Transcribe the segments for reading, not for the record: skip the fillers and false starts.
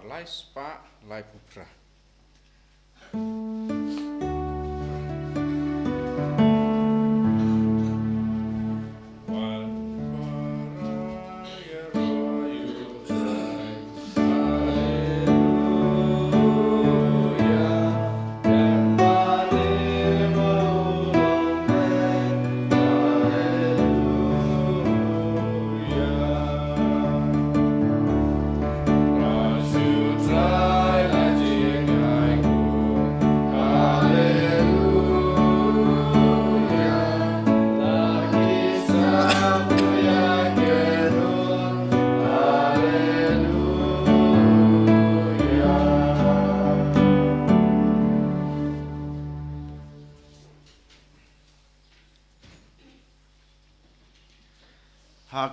Lai Spa, Lai Putra.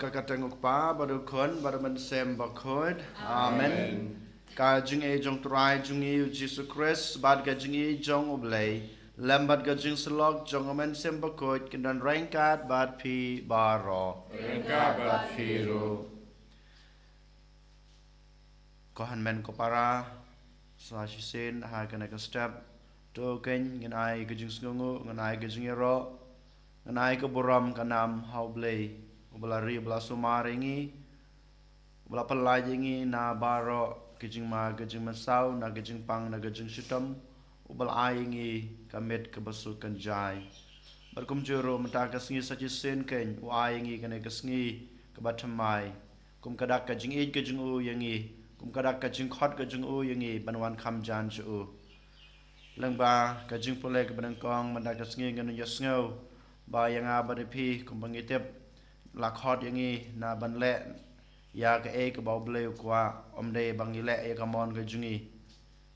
Kakatengok pa baru kon baru mensem bakod amen ka jing e jong trai jong e Jesus Christ bad ka jing e jong oblay lambat ka jing selok jong amen sem bakod kendan rengkat bad pi baro Rengkat bad pi ro kohan men ko para slash sin ha kana ka step to ken ngan ai ka jing sngungu ngan ai ka jing ro ngan ai ka boram kanam how blay Ubala sumaringi ubala pelajengi na baro kijing ma kijing masau na kijing pang na kijing sitam ubala aingi kamet kebasu kanjai berkum juro mata kasngi saji sen ken u aingi kane kasngi kebatamai kum kadak kijing ej kijing u yangi kum kadak kijing khot kijing u yangi banwan kham jan chu lengba kijing pole ke benangkong mata kasngi nganu yasngau ba yang abadipi kum bangitep lakhot yangi na banle ya ke e ke bau bleu kwa omde bangile e kamon ke jungi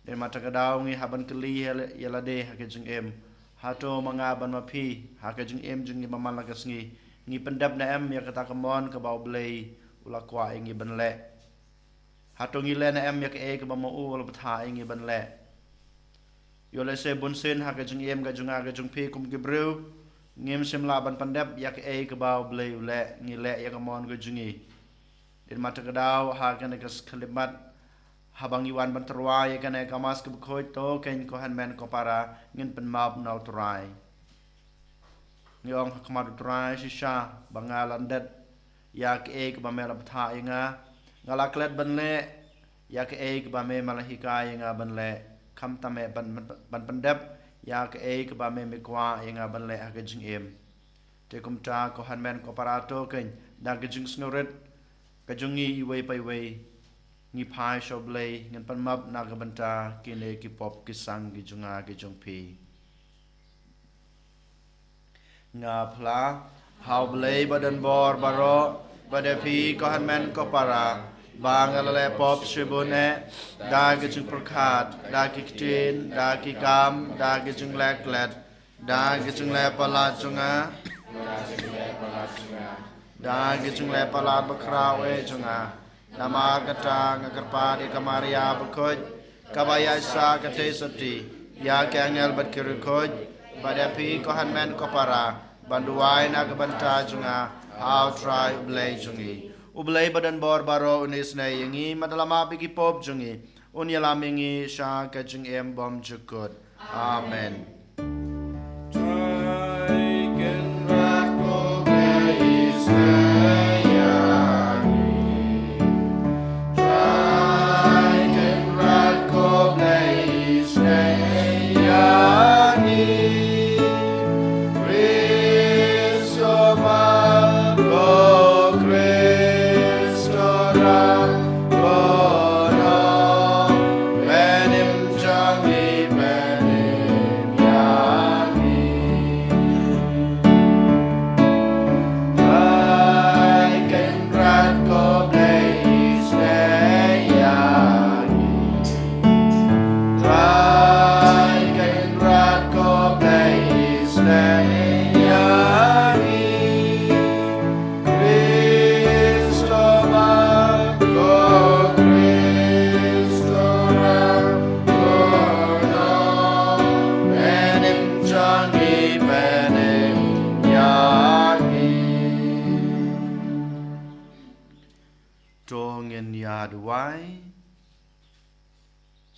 den mata ka daw ngi haban keli yala de ha ke jung em hato manga ban ma phi ha ke jung em jung ngi mamal ka sngi ngi pendap na em ya kata kamon ke bau blei ula kwa ngi banle hato ngi le na em ya ke e ke ba mo u ula patha ngi banle yo le se bun sen ha ke jung em ga junga ke jung phi kum ke breu ngem semla ban pandap yak e ke bau blei ule ngile yak amon ke jungi den mata kedau ha kan ke skelimat habang iwan ban terwa ya kan ke mas ke khoi to ken ko han men ko para ngin pen map nau trai ngong khmat trai shisha bangalan dat yak e ke ba mela tha inga ngala klet ban le yak e ke ba me malahika inga ban le kham tame ban pandap ya ke e ke ba me kwa yang aban le ha ke jing em te kum ta ko han men ko parato ken da ke jing snoret ke jungi wei pai wei ni phai sho blei ngan pan map na ga banta ke ne ki pop ki sang ki junga ke jung pi nga phla how blei badan bor baro bade pi ko han men ko para Bangalale pop shibune da gijung prakhat da kiktin da kikam da gijung leklet da gijung le pala chunga da gijung le pala bakra we chunga nama kata ngakarpa di kamaria bakoj kabaya sa kate sati ya kangel bat kirukoj badapi kohan men kopara banduai na kabanta chunga how try blay chungi Ublay badan bor baro unis na yangi madalama bigi pop jungi unyalamingi sha kajung em bom jukut. Amen.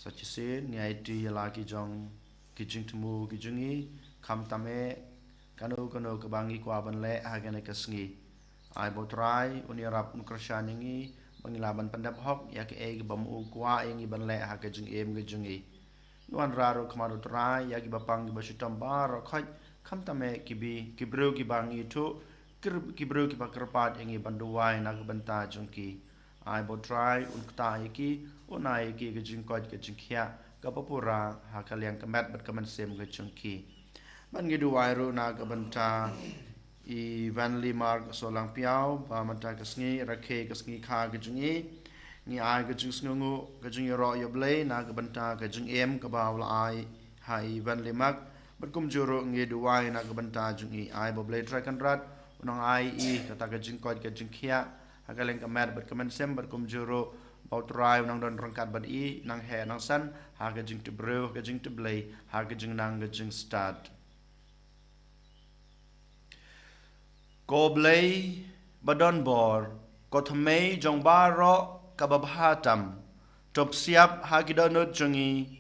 sachisin ngai ti lagi jong kijing temu kijungi kam tame kanu kebangi kwa ban le hagane kasngi ai botrai unirap nukrashaningi bangilaban pandap hok yak e bam u kwa ingi ban le hagajung em gajungi nuan raro kemadu trai yak bapang basutam bar khaj kam tame kibru kibangi tu kibru kibakerpat ingi banduai nak banta jungki ai botrai unkta yaki unai ki gajung koj gajung khia kapapura hakaliang kemet bat kaman sem gajung ki ban gidu wairu na kabanta I vanli mark solang piao ba mata kasngi rakhe kasngi kha gajungi ni ai gajung sngungu gajung ro yoblei na kabanta gajung em kabaw la ai hai vanli mark bat kum juro ngi duwai na kabanta jungi ai boblei trakan rat unang ai I kata gajung koj gajung khia hakaleng kamet bat kaman sem bat kum juro bautrai unang don rangkat bat I nang he nang san ha gajung tebrew gajung teblei ha gajung nang gajung start Koblei badon bor kothmei jong baro kababhatam top siap hagidonut jongi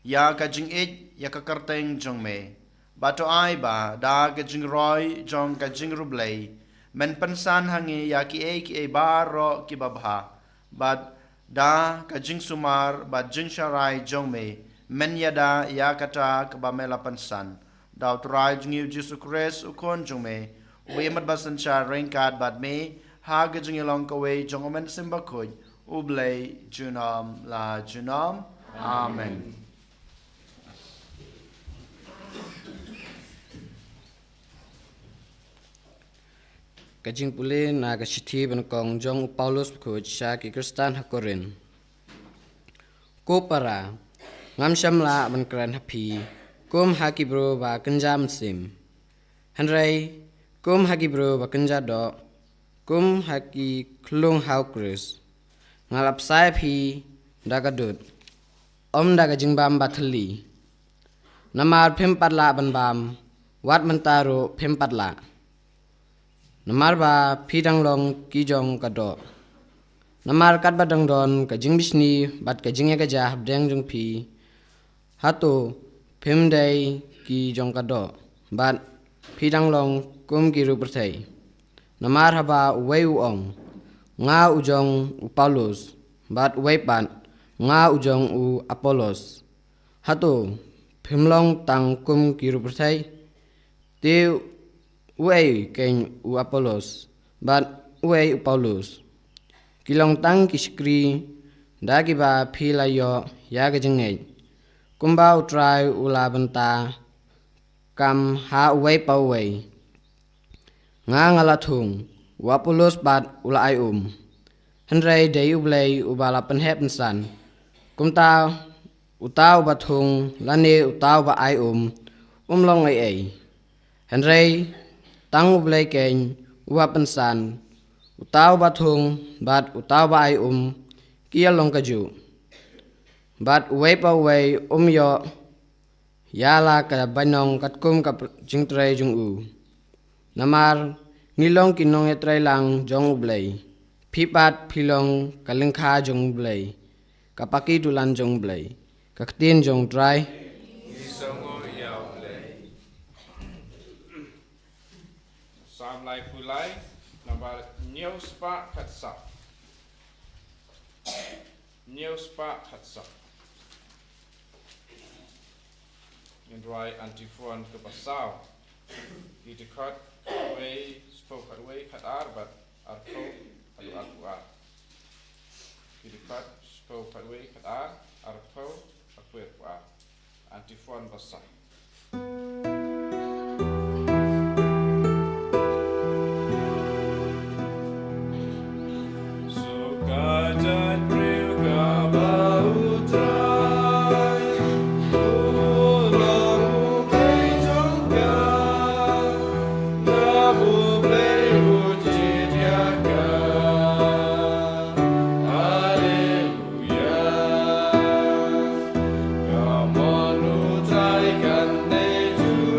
ya kajing it ya kakarteng jong me bato ai ba da kajing roy jong kajing rublei men pensan hangi ya ki e baro kibabha bad da kajing sumar bad jing sharai jong me men yada ya kata kabamela pensan da utrai jing Yesus Kristus ukon jong me Uyamat basan siya ringkat bad me hagajung ilong kaway jong omen simbakoy ublay junam la junam amen. Kajing puli na kasithi ban kong jong Paulus ko siya ki Kristan hakorin. Ko para ngam shamla ban kran happy kum haki bro ba kanjam sim. Hanrai kum haki bro bakenja do kum haki klung hau kris ngalap sai phi dagadut daga jingbam bathli namar phem patla ban bam wat mantaro phem patla namar ba phi danglong ki jong kado namar kat badang don ka jingbisni bat ka jingya ka ja habdeng jong phi hato phem dai ki jong kado bat phi danglong kum kiru perthai namar haba uwei uong nga ujong u Paulus bat uwei pan nga ujong u Apollos hato phimlong tang kum kiru perthai te uwei ken u Apollos bat uwei u Paulus kilong tang kiskri dagi ba philayo ya gajengei kumba utrai ulabanta kam ha uwei pa uwei nga ngalathung Wapulos bat ula ai Henry day ublay ubala penhep san kumta utaw bathung lani utaw ba ai umlong ai Henry tang ublay ken uwapan san utaw bathung bat utaw ba ai kia long kaju bat uway pa uway yo yala ka banong katkum ka jingtray jung namar ngilong kinong etray lang jong ublay pipat pilong kalingkha jong ublay kapaki tulan jong ublay kaktin jong try Isongo yaw lay. Sam lai pulai number Neuspa Katsa. Neuspa Katsa. Indrai antifon ke pasau. Di dekat way spoke way kat arbat arko alu akuar. Di dekat spoke way kat arko akuar. Antifon pasau. Come on, try can they do?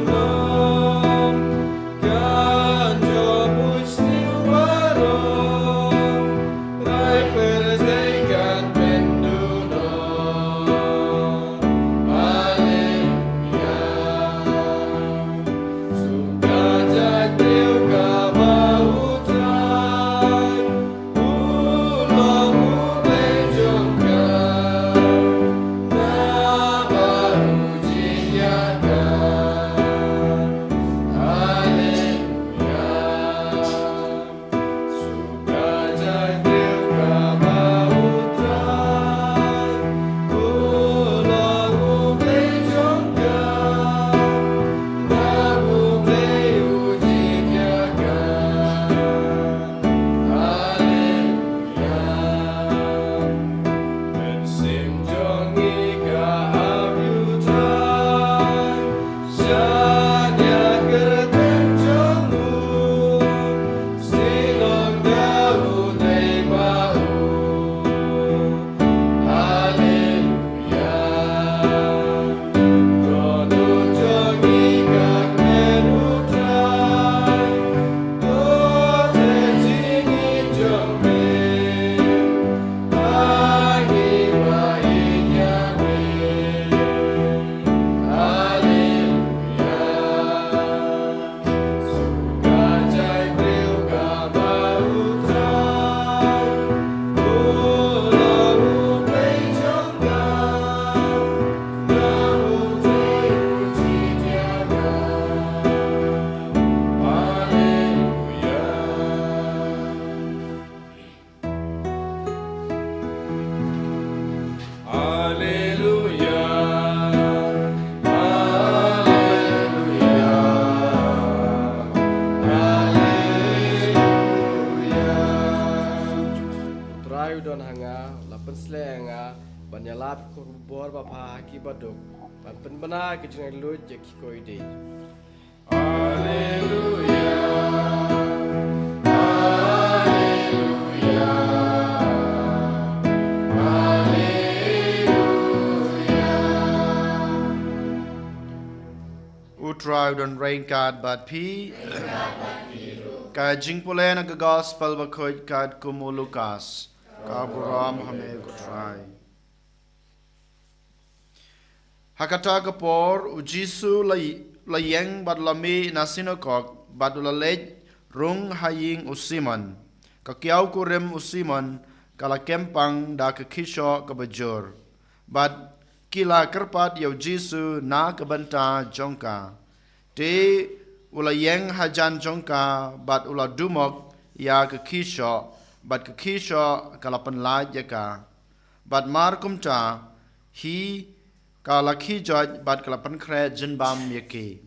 Banyalap kurbor bapa haki baduk. Ban penbena kejeng lut je kikoi di. Utrai don rain card bat pi. Ka jing pule na ka gospel ba khoi kad kumu Lukas. Ka buram hame utrai. Hakata kapor u Jisu la yeng bat lami na sinagog bat la lej rung haying u Simon. Ka kiau kurim u Simon kala kempang da ka kisho ka bajur. Bat kila kerpat yau Jisu na kebanta jongka. Te ula yeng hajan jongka bat ula dumok ya ke kisho bat ke kisho kalapan laj yaka. Bat mar kumta hi kala kijoj bat kalapan kre jinbam yaki.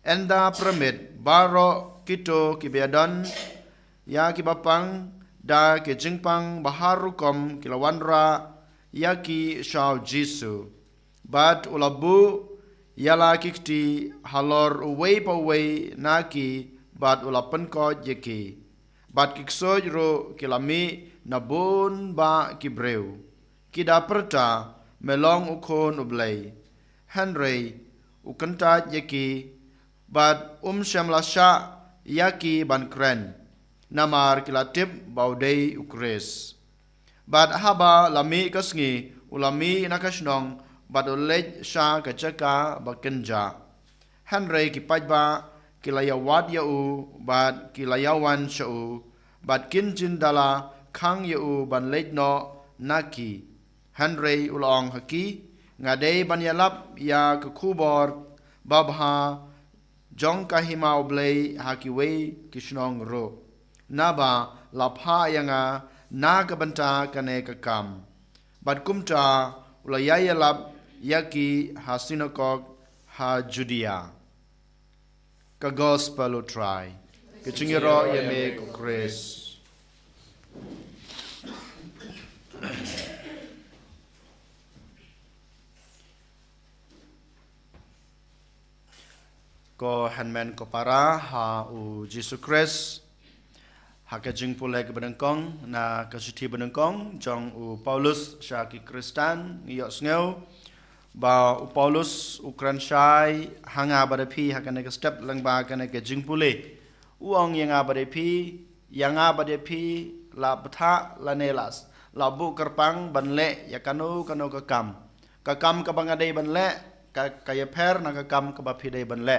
Enda permit baro kito kibiadan ya kibapang da ke jingpang baharukom kilawanra yaki shau Jisu. Bat ulabu yala kikti halor uway pa uway naki bat ulapan ko yeki. Bat kiksoj ro kilami nabun ba kibreu. Kida perta melong ukon ublay. Henry ukanta yeki bat syamlasha yaki ban kren. Namar kilatip baudei ukres. Bat haba lami kasngi ulami nakasnong bat ulej sha kacaka bakenja. Henry kipajba kilayawat yau bat kilayawan shau bat kinjin dala kang yau ban lej no naki. Henry ulong haki ngadei ban yalap ya kekubor babha jong kahima oblei hakiwei kishnong ro. Naba lapha yanga na kabanta kane kakam. Bat kumta ulayayalap yaki ha sinagog ha Judea. Ka gospel utrai. Kechingiro yame ko Chris. Ko hanmen ko para ha u Jesus Christ. Ha kejing pulai ke benengkong na kasuti benengkong jong u Paulus syaki Kristan ngiyok sngew ba u Paulus ukran syai hanga badapi hakane ke step lang ba hakane ke jing pulai uang yang badapi yang badapi la betha la nelas la bu kerpang banle ya kanu kakam ka bangadai banle ka kaya per na kakam ka bapidai banle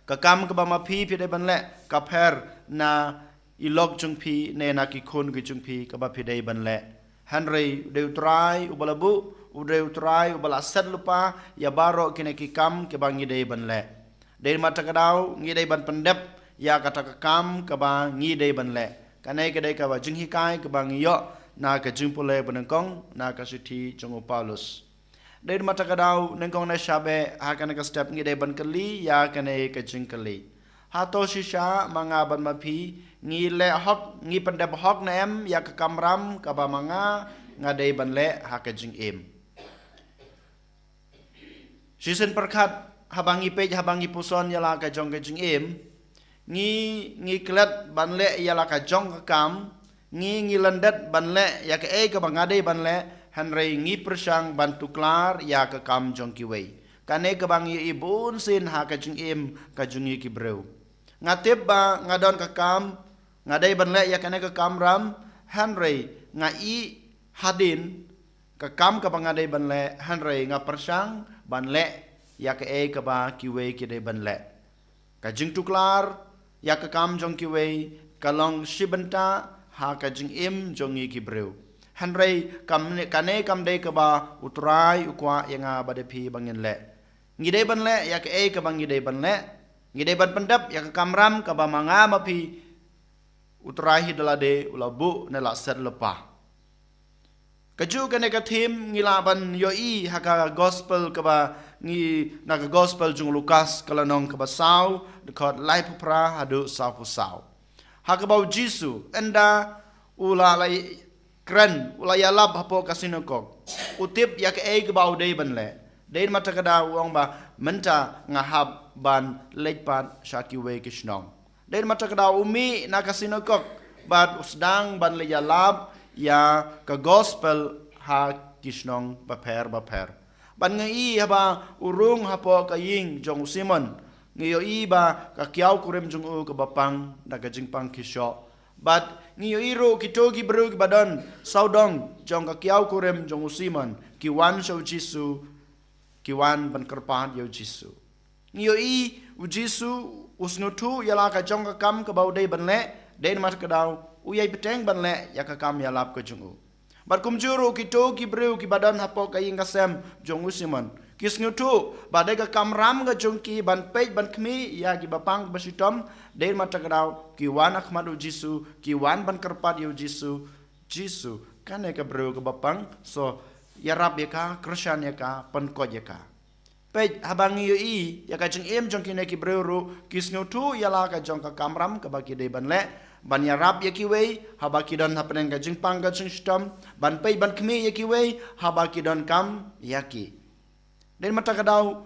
kakam ka bamapi pidai banle ka per na ilog jungpi ne na ki khon ki jungpi ka ba phidei banle Henry deu trai ubalabu udeu trai ubala set lupa ya baro kine ki kam ke bangi dei banle dei mata kadau ngi dei ban pendep ya kata ka kam ka ba ngi dei banle kanai ke dei ka ba jinghi kai ka bangi yo na ka jingpole banengkong na ka suthi jongo Paulus dei mata kadau nengkong na shabe ha kana ka step ngi dei ban kali ya kanai ka jingkali hato shisha manga ban mapi ngi le hok ngi pendep hok na em ya ka kamram ka ba manga ngadei ban le ha ka jing em sisen perkhat habangi pej habangi puson ya la ka jong ka jing em ngi klet ban le ya la ka jong ka kam ngi landet ban le ya ka e ka ba ngadei ban le Henry ngi persang ban tuklar ya ka kam jong ki wei kane ka bang ibun sin ha ka jing em ka jung ki breu ngatip ba ngadon ka kam ngadai banle ya kane ka kamram Henry ngai hadin ka kam ka bangadai banle Henry nga persang banle ya ka e ka ba kiwe ki dei banle ka jing tuklar ya ka kam jong kiwe kalong shibanta ha ka jing im jong ki breu Henry kam kane kam dei ka ba utrai ukwa yang ba de pi bangin le ngidei banle ya ka e ka bang ngidei banle ngidei ban pendap ya ka kamram ka ba manga mapi uterahi dalade ulabu nela set lepa kaju kene ka thim ngilaban yoi haka gospel ka ba ngi na ka gospel jung Lukas kala nong ka ba saw dekot lai pra hadu saw pu saw haka ba Jisu enda ula lai kren ulaya lab hapo kasino kok utip ya ke ke bau dei ban le dei mata kada uang ba menta ngahab ban lepan shaki we kishnong dei mata kada umi na kasino kok bat usdang ban le ya lab ya ka gospel ha kishnong baper ban ngai haba urung hapo ka ying jong simon ngiyo iba ka kiau kurem jong u ka bapang na ka jingpang kisho but ngiyo iro kitogi bro ki badan saudong jong ka kiau kurem jong u simon ki wan so jisu ki wan ban kerpan yo jisu ngiyo i u jisu usnutu yala ka jong ka kam ka bau dei ban le den mat ka daw u yai peteng ban le ya ka kam ya lap ka jong u but kumjuro kitogi bro ki badan hapo ka ying ka sem jong u simon kisngu tu badai ka kamram ka jongki ban pej ban kmi ya ki bapang basitom der mata kadau ki wan akhmadu jisu ki wan ban kerpat yo jisu kane ka bro ka bapang so ya rab ya ka krisyan ya ka pankot ya ka pej habang yo i ya ka jeng em jongki ne ki bro ru kisngu tu ya la ka jong ka kamram ka baki de ban le ban ya rab ya ki wei habaki don hapenen ka jeng pang ka jeng stom ban pej ban kmi ya ki wei habaki don kam ya ki dan mata kadau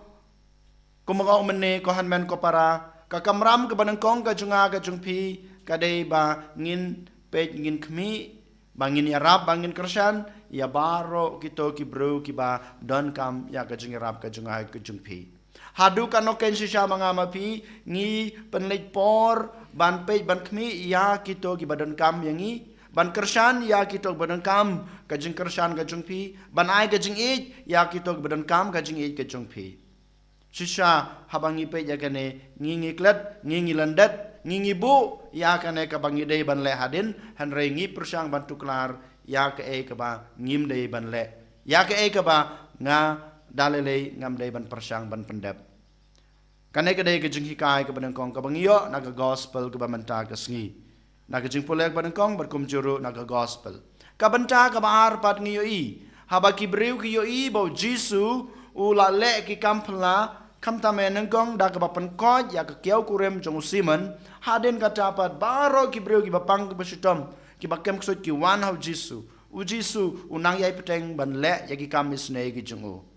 kumagau mene ko hanmen ko para ka kamram ka banangkong ka junga ka jungpi ka dei ba ngin pej ngin khmi bangin arab bangin krisyan ya baro kito ki bro ki ba don kam ya ka jung arab ka junga ka jungpi hadu ka no ken shisha mga mapi ngi penlej por ban pej ban khmi ya kito ki badon kam yangi ban krisyan ya kitok badan kam kajing krisyan kajung pi ban ai kajing it ya kitok badan kam kajing it kajung pi shisha habangi pe ya kane ngingi klat ngingi landat ngingi bu ya kane kabangi dei ban le hadin hanrei ngi persyang bantu klar ya ke e ka ba ngim dei ban le ya ke e ka ba nga dalele ngam dei ban persyang ban pendap kane ka dei kajing hikai ka badan kong kabangi yo naga gospel ka ba menta ka sngi naga jing polek banengkong berkum juru naga gospel kabenta ka baar pat ngiyo i haba ki breu ki yo i bau jisu ula le ki kampla kamta menengkong da ka bapan koj ya ka kiau kurem jong simon haden ka tapat baro ki breu ki bapang ki basutom ki bakem ksot ki wan hau jisu u jisu unang yai peteng ban le ya ki kamis ne ki jongo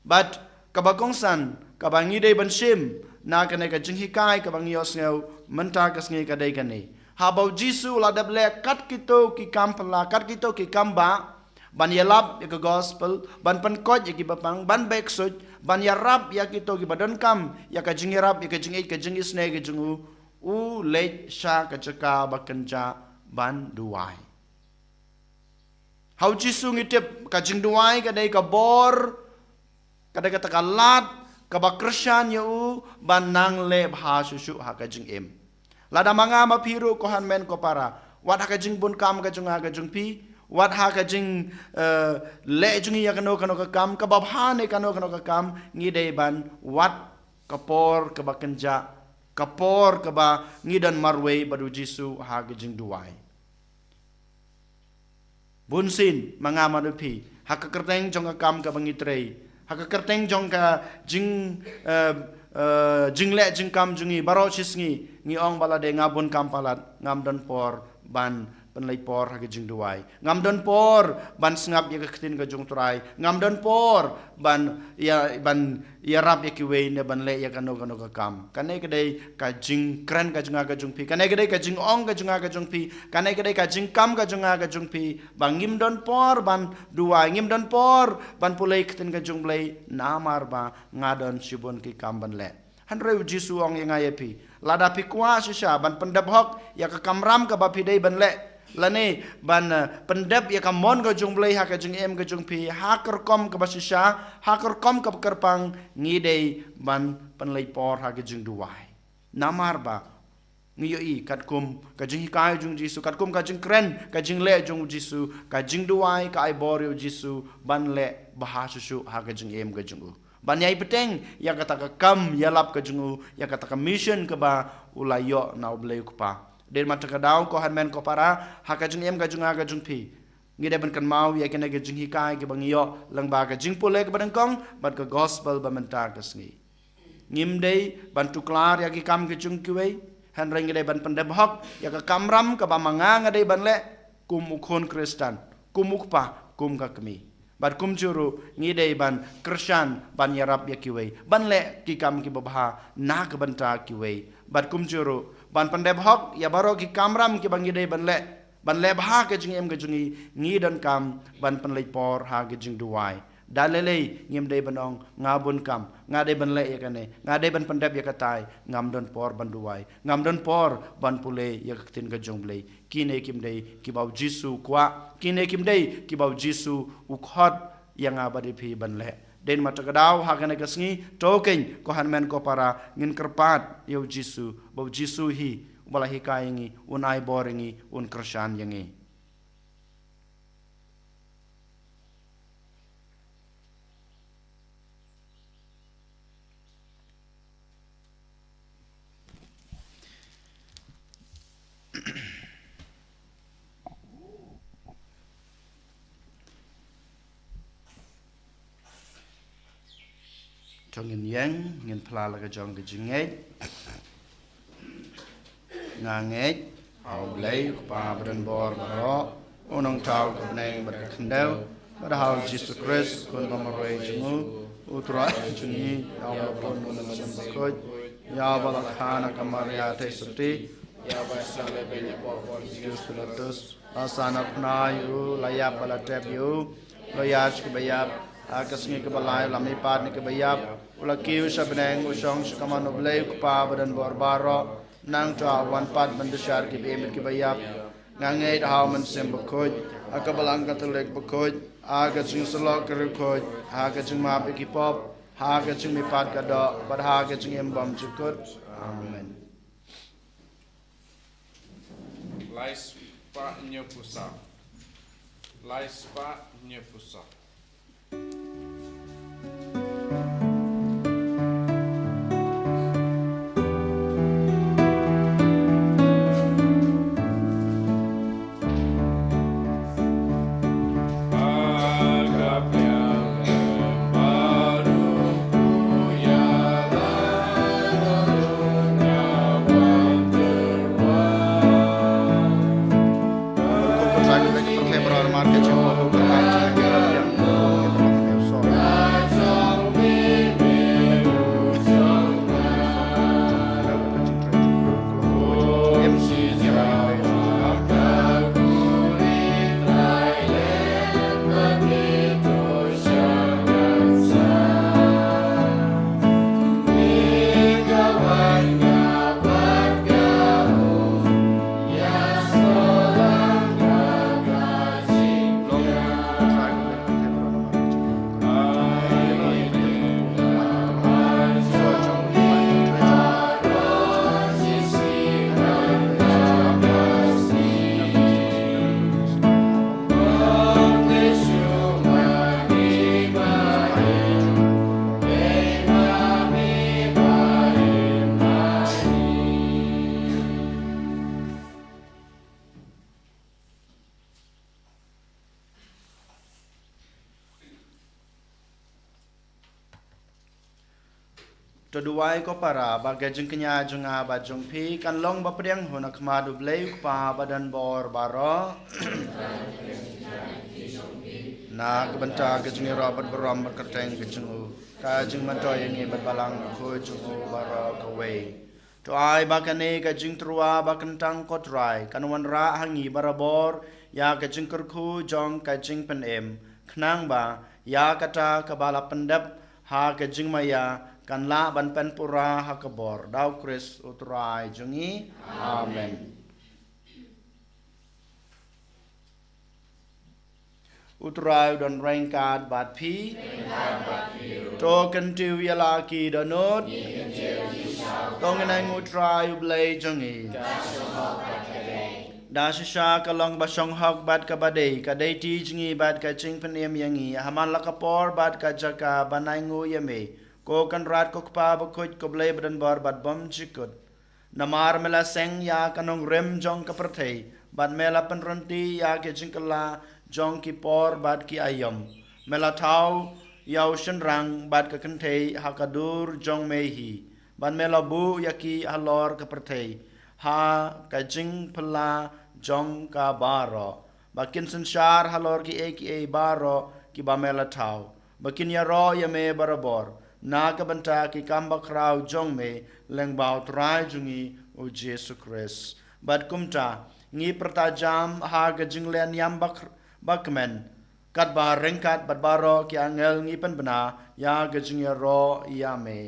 but kabagong san kabangi dei ban sim na ka ne ka jing hikai kabangi os ngeu menta ka sngi ka dei ka ne habau jisu la dable kat kito ki kampla kat kito ki kamba ban yalab ya ke gospel ban pankot ya ki bapang ban beksut ban yarab ya kito ki badan kam ya ka jingirab ya ka jingit ka jingis ne ka jingu u le sha ka chaka bakanja ban duai hau jisu ngitip ka jing duai ka dei ka bor ka dei ka takalat ka bakresyan yu ban nang le bha susu ha ka jing em lada manga mapiru ko hanmen ko para wat ha ka jing bun kam ka junga ka jungpi wat ha ka jing le jungi ya kano ka kam ka babhane kano ka kam ngi dei ban wat kapor ka bakanja kapor ka ba ngi dan marwe badu jisu ha ka jing duai bunsin manga manupi ha ka kerteng jong ka kam ka bangitrei ha ka kerteng jong ka jing jingle jingkam jungi baro chisngi ngi ong balade ngabun kampalat ngam don por ban penlai por ha jing duai ngam don por ban sngap ya ketin ka jung turai ngam don por ban ya rap ya kiwe ne ban le ya kano ka kam kane kedai ka jing kran ka junga ka jung pi kane kedai ka jing ong ka junga ka jung pi kane kedai ka jing kam ka junga ka jung pi bang ngim don por ban duai ngim don por ban pulai ketin ka jung blai namar ba ngadon sibon ki kam ban le hanreu jisu ong yang ayapi lada pi kwa shisha ban pendap hok ya ka kamram ka bapi dei ban le lane ban pendap ya ka mon ka jung blai ha ka jung em ka jung pi ha kerkom ka basisha ha kerkom ka kerpang ngidei ban penlai por ha ka jung duai namar ba ngiyo i katkum ka jing hikai jung jisu katkum ka jing kren ka jing le jung jisu ka jing duai ka ai bor yo jisu ban le bahasusu ha ka jing em ka jung banyai peteng ya kata ka kam ya lap ka jungu ya kata ka mission ka ba ulayo na oblay ko pa den mata ka daw ko hanmen ko para ha ka jung em ka junga ka jung pi ngide ban kan mau ya kena ka jung hikai ka bangiyo lang ba ka jing pole ka badang kong bat ka gospel ba menta ka sngi ngim dei ban tu klar ya ki kam ka jung kiwe han reng ngide ban pandab hok ya ka kamram ka ba manga ngade ban le kum ukon Kristen kum ukpa kum kakmi bat kum juru ngidei ban Kristen ban yarap yakiwe ban le ki kam ki babha na ka banta kiwe bat kum juru ban pandeb hok ya baro ki kamram ki bangidei ban le bha ke jing em ke jungi ngi dan kam ban pan le por ha ke jing duai dalele ngim dei banong ngabun kam ngade ban le yakane ngade ban pandep yakatai ngam don por ban duai ngam don por ban pule yakatin ka jongle kine kim dei ki bau jisu kwa kine kim dei ki bau jisu ukhot yang abadi phi ban le den matagadaw hagane kasngi token ko hanmen ko para ngin kerpat yo jisu bau jisu hi balahi kaingi unai boringi un kershan yangi trong ngin pla la ka jong ka jinget nga nget au blai pa bran bor ro onong tau ka neng bar khandel bar hal Jesus Christ kon ka maroi jingu utra jingi au pon no na sam ko ya bala khana ka maria te suti ya ba sale be ya bor Jesus latus asana pnayu laya bala tep yu loyas ke bayap akasngi ke balai lami pat ni ke bayap ulakiu sabneng usong skamano blai pa badan bor baro nang tra wan pat mandashar ki bemit ki bayap ngangai hau man sem bokoj akabalang katolik bokoj aga jing salok kerukoj aga jing ma ki pop aga jing mi pat ka do bad aga jing embam jukut amen Lais pa nyepusa. Lais pa nyepusa. Toduai ko para bagai jeng kenya jenga ba jeng pi kan long ba priang honak madu blai pa badan bor baro na kebenta ke jeng robert berom berketeng ke jengu ka jeng manto yang bat balang ko jengu baro ka wei to ai ba kane ka jeng trua ba kentang ko trai kan wan ra hangi barabor ya ka jeng kerku jong ka jeng pen em knang ba ya kata kabala pendap ha ka jeng maya kan la ban pen pura hakabor dau Chris utrai jungi amen utrai don rengkat bat pi to kan tu yala ki donot tong nang utrai blai jungi da sha kalong basong hok bat ka badai ka dai ti jungi bat ka ching pen em yangi haman la kapor bat ka jaka banai ngu yame ko kan rat ko pa ba khoj ko blai badan bar bat bom chikut namar mela seng ya kanong rem jong ka prathei bat mela pan ronti ya ke jingkala jong ki por bat ki ayam mela thau yaw shen rang bat ka kanthei hakadur jong mehi ban mela bu ya ki halor ka prathei ha ka jing phala jong ka baro bakin sensar halor ki e baro ki bamela tau bakin ya ro ya me barabor na ka banta ki kamba krau jong me leng bau trai jungi o Jesu Christ bad kumta ngi pertajam ha ga jinglen yam bakmen kat ba rengkat bad baro ki angel ngi pen bena ya ga jing ya ro ya me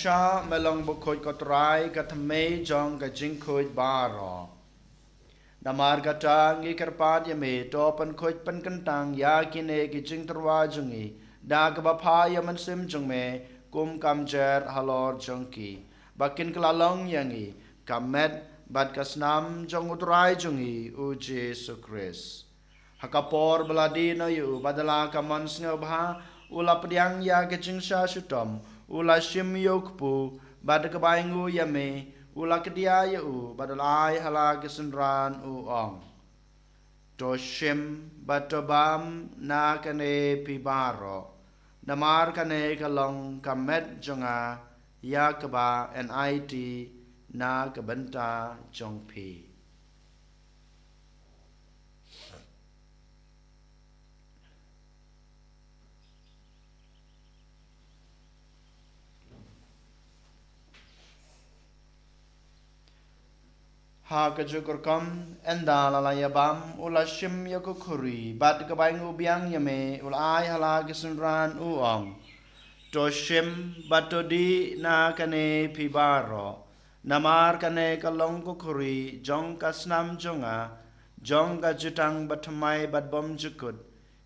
Sha melong bukoj kotrai katame jong ka jingkoj baro namar kata ngi kerpat yame topan koj pen kentang ya kine ki jing terwa jungi da ka bapa ya mensim jong me kum kamjer halor jongki bakin kelalong yangi kamet bad kasnam jong utrai jungi u Jesu Christ hakapor beladi no yu badala kaman snobha ula pediang ya ke jingsha sutom ula shim yokpu bad kebaingu yame ula kedia yu badalai hala kesenran u ong to shim batobam na kane pibaro namar kane kalong kamet jonga ya keba NIT na kebenta jongpi ha kajukur kam enda lalaya bam ula shim yakukuri bat kabaingu biang yame ula ai hala gisunran uong to shim batodi na kane pibaro namar kane kalong kukuri jong kasnam jonga jong ka jutang batmai bat bom jukut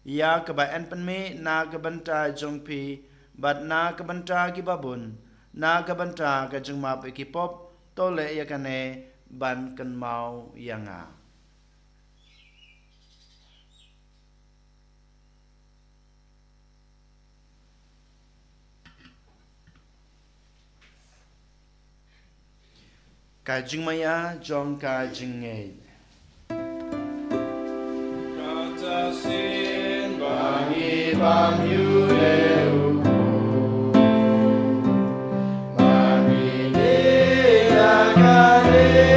ya kaba enpenme na kabanta jongpi bat na kabanta kibabun na kabanta ka jungma pekipop tole yakane ban kan mau yanga kajing maya jong kajing ngai kata sin bangi bam yu leu bangi le agare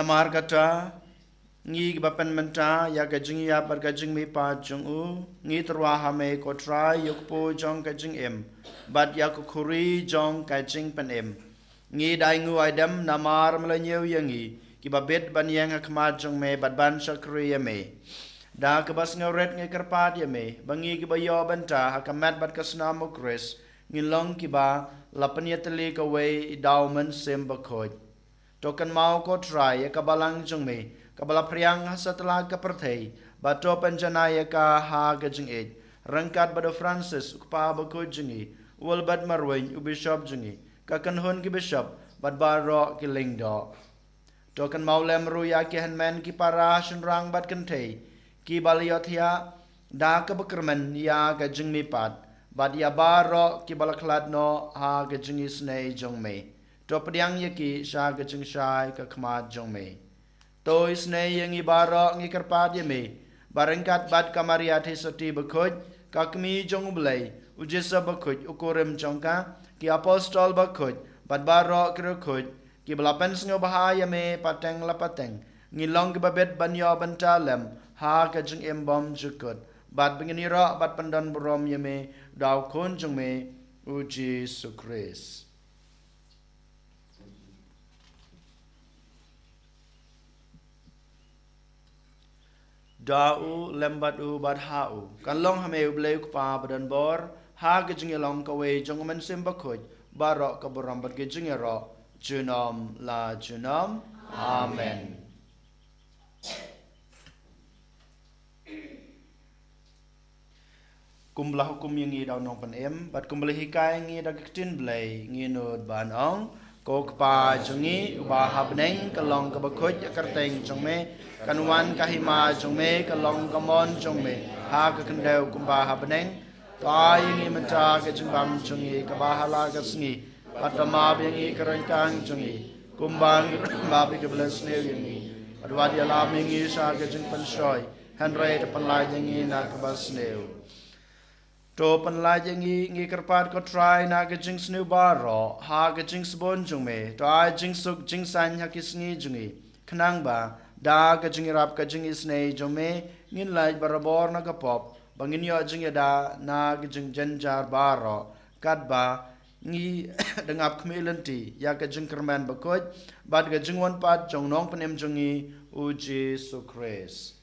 namar kata ngi bapan menta ya gajing ya bar gajing mi pa jung u ngi terwa hame ko try yukpo jong gajing em bat ya ko khuri jong gajing pen em ngi dai ngu aidam namar mlanyew yangi ki babet ban yang akma jong me bat ban shakri me da ke bas ngret ngi karpat me bangi ki bayo banta hakamat bat kasna mo kris ngi long ki ba lapanyatli ka we daumen sem bakhoj tokan mau ko try ka balang jong me kabala priang hasatla ka perthei bato panjana ka ha gajing ed rangkat bado Francis ukpa bako jingi wal bad marwen u bishop jingi ka kanhon ki bishop bad baro ki lingdo tokan mau lem ru ya ki hanman ki para shinrang bad kantei ki baliothia da ka bakrman ya gajing mi pat Bad ya baro ki balaklat no ha gajing isnei jong me. To pediang yaki sha gajing shai ka kmat jong me. To isnei yang ibaro ngi kerpad ye me. Barengkat bad kamaria the soti bakoj ka kmi jong blai. Ujesa bakoj ukurim jongka ki apostol bakoj bad baro kira koj ki balapan sngo bahaya me pateng lapateng. Ngilong ki babet banyo bantalem ha gajing embom jukut. Bad bingini ro bad pandan borom ye me daw kon jong me uji sukris. Dau lembat u bad hau kan long hame u bleu pa badan bor ha gajing long ka we jong men sim bakoj baro ka boram bad gajing ro junom la junom amen. Kumlah hukum yang ngi daw nong pan em bat kumlah hikai ngi da kitin blai ngi nod ban ong ko kpa jongi ba habneng kalong ka bakoj karteng jong me kanwan kahima jong me kalong kamon jong me ha ka kendau kumba habneng tai ngi menta ka jingbam jongi ka ba hala ka sngi bat ma bi ngi karangkang jongi kumbang ma bi ka bless ne ngi adwadi alam ngi sa ka jing pan shoy hanrai de pan lai ngi na ka bas ne to panlai ngi kerpat ko try na ga jing snu baro ha ga jing sbon jung me to ai jing suk jing san ha kis ngi jungi khnang ba da ga jing rap ga jing isne jung me ngin lai barabor na ga pop bangin yo jing da na ga jing janjar baro kat ba ngi dengap khmelenti ya ga jing kerman ba ko bad ga jing wan pat jong nong panem jungi uji sukres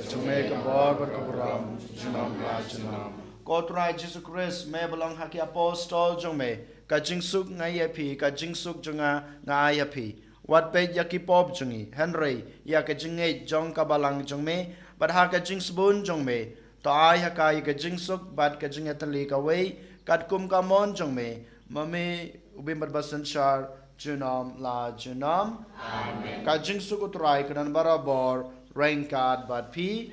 Jume ka bor berkuram junam la junam. Kotrai Jesus Christ me belong haki apostol jume ka jingsuk ngai api ka jingsuk junga ngai api. Wat pe yaki pop jungi Henry ya ka jingai jong ka balang jume bad ha ka jingsbun jume to ai ha ka ka jingsuk bad ka jingatali ka wei kat kum ka mon jume mame ubim bad basan shar junam la junam. Amen. Ka jingsuk utrai kanan barabor Rengkat bat pi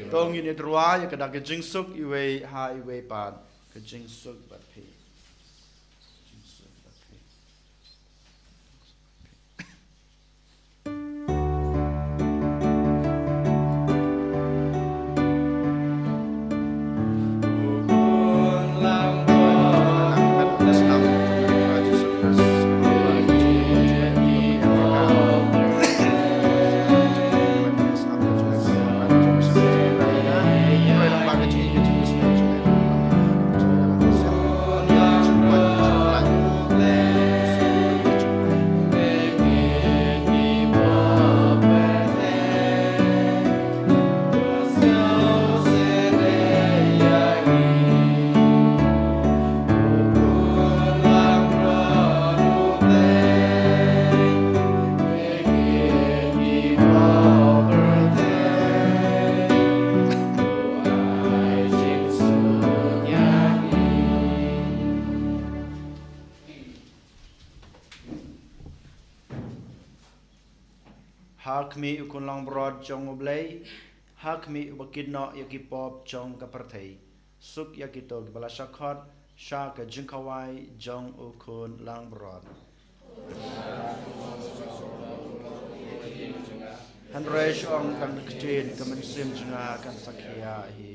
tong ini terua ya kada ke jingsuk iwe ha iwe pan ke jingsuk bat pi hak mi ukun long brod jong oblay hak mi ubakid no yaki pop jong kaparthai suk yaki to bala shakhot sha ka jinkawai jong ukun lang brod han resh ong kan ktin kamen sim jinga kan sakya hi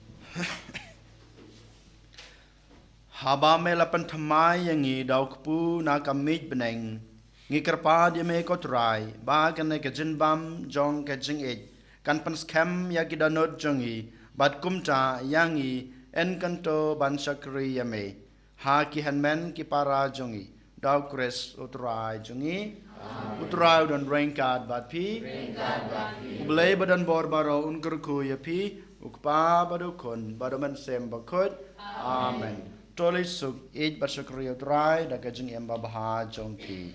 Haba me lapan thamai yang ngi dau kpu na kamit beneng ngi kerpa dia me kotrai ba kan ke jin bam jong ke jing e kan pan scam ya ki danot jongi bat kumta yangi en kanto ban sakri ya me ha ki hanmen ki para jongi dau kres utrai jongi utrai don rainkat bat pi ublei badan bor baro unkur ku ya pi ukpa badukon badoman sem bakut amen Tolong suk ej bersukri utrai dan kajeng yang babah jongki.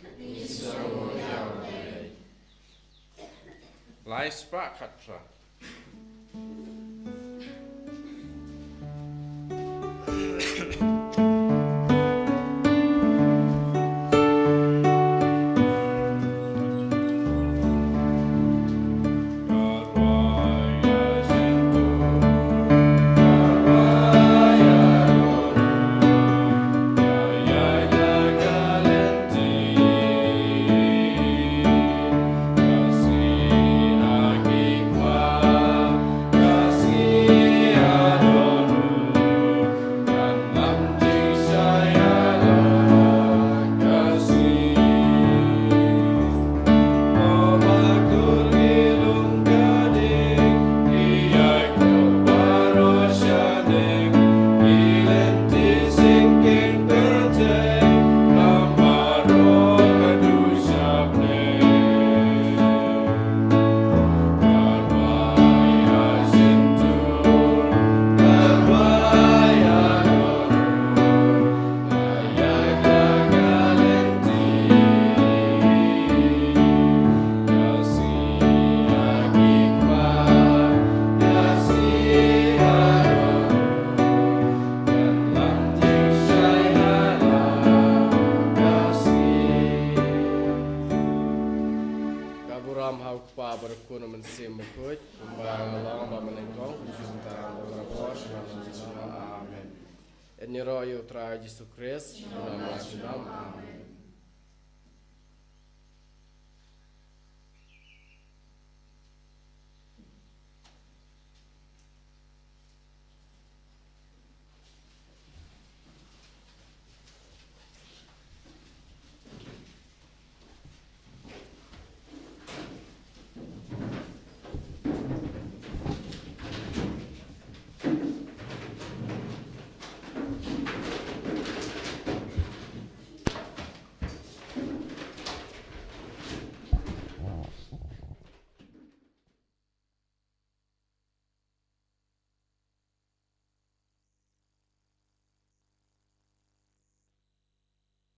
Lai spa katra. Kaburam hau pa berkun mensim mukut kembang long ba menengkong junta berapor amen. Eniro yu tra Yesus Kristus nama Tuhan.